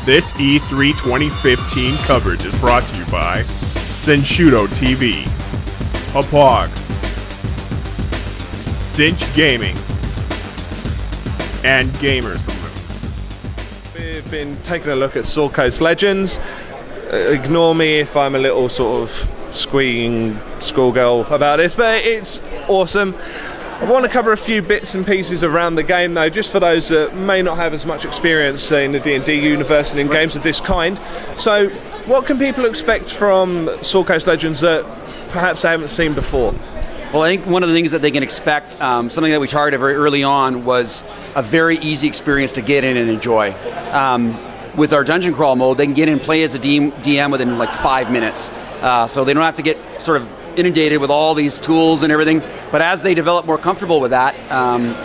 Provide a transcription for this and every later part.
This E3 2015 coverage is brought to you by Senshudo TV, Apog, Cinch Gaming, and Gamer Salute. We've been taking a look at Sword Coast Legends. Ignore me if I'm a little sort of squeaking schoolgirl about this, but it's awesome. I want to cover a few bits and pieces around the game though, just for those that may not have as much experience in the D&D universe and in games of this kind. So what can people expect from Sword Coast Legends that perhaps they haven't seen before? Well, I think one of the things that they can expect, something that we targeted very early on, was a very easy experience to get in and enjoy. With our dungeon crawl mode, they can get in and play as a DM within like 5 minutes. So they don't have to get sort of inundated with all these tools and everything. But as they develop more comfortable with that,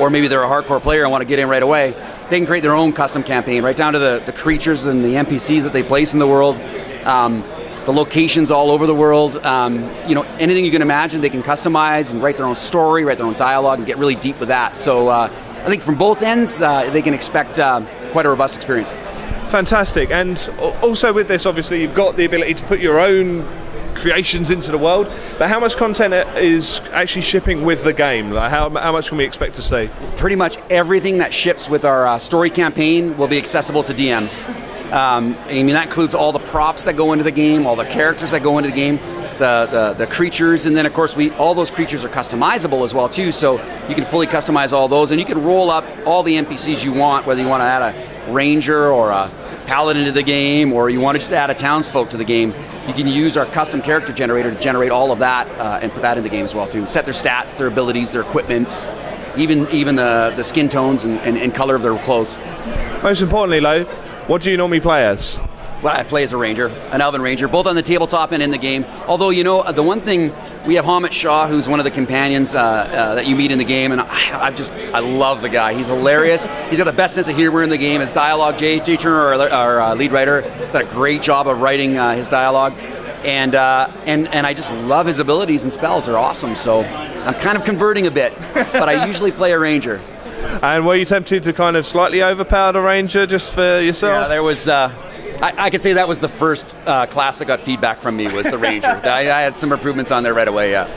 or maybe they're a hardcore player and want to get in right away, they can create their own custom campaign, right down to the creatures and the NPCs that they place in the world, the locations all over the world. Anything you can imagine, they can customize and write their own story, write their own dialogue, and get really deep with that. So I think from both ends, they can expect quite a robust experience. Fantastic. And also with this, obviously, you've got the ability to put your own creations into the world, but how much content is actually shipping with the game? Like how much can we expect to see? Pretty much everything that ships with our story campaign will be accessible to DMs. That includes all the props that go into the game, all the characters that go into the game, the creatures, and then of course all those creatures are customizable as well too, so you can fully customize all those, and you can roll up all the NPCs you want, whether you want to add a ranger or a paladin to the game, or you want to just add a townsfolk to the game. You can use our custom character generator to generate all of that and put that in the game as well too. Set their stats, their abilities, their equipment, even the skin tones and color of their clothes. Most importantly, Lo, what do you normally play as? Well, I play as a ranger, an elven ranger, both on the tabletop and in the game. Although, the one thing, we have Hamid Shah, who's one of the companions that you meet in the game, and I love the guy. He's hilarious. He's got the best sense of humor in the game. His dialogue, Jay Turner, our lead writer, has done a great job of writing his dialogue, and I just love his abilities and spells. They're awesome. So I'm kind of converting a bit, but I usually play a ranger. And were you tempted to kind of slightly overpower the ranger just for yourself? Yeah, there was. I could say that was the first class that got feedback from me, was the ranger. I had some improvements on there right away, yeah.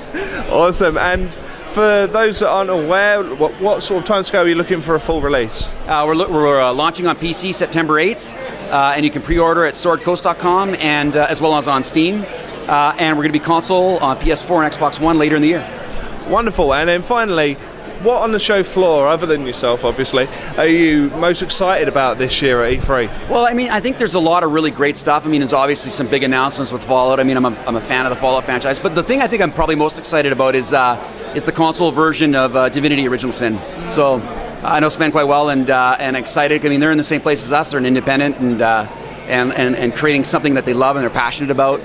Awesome. And for those that aren't aware, what sort of timescale are you looking for a full release? We're launching on PC September 8th, and you can pre-order at swordcoast.com and as well as on Steam. And we're going to be console on PS4 and Xbox One later in the year. Wonderful. And then finally, what on the show floor, other than yourself, obviously, are you most excited about this year at E3? Well, I think there's a lot of really great stuff. There's obviously some big announcements with Fallout. I'm a fan of the Fallout franchise. But the thing I think I'm probably most excited about is the console version of Divinity: Original Sin. So I know Sven quite well and excited. They're in the same place as us. They're an independent and creating something that they love and they're passionate about.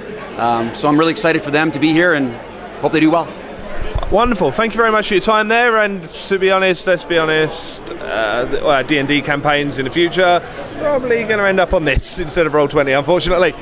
So I'm really excited for them to be here and hope they do well. Wonderful. Thank you very much for your time there. And to be honest, let's be honest, D&D campaigns in the future probably going to end up on this instead of Roll20, unfortunately.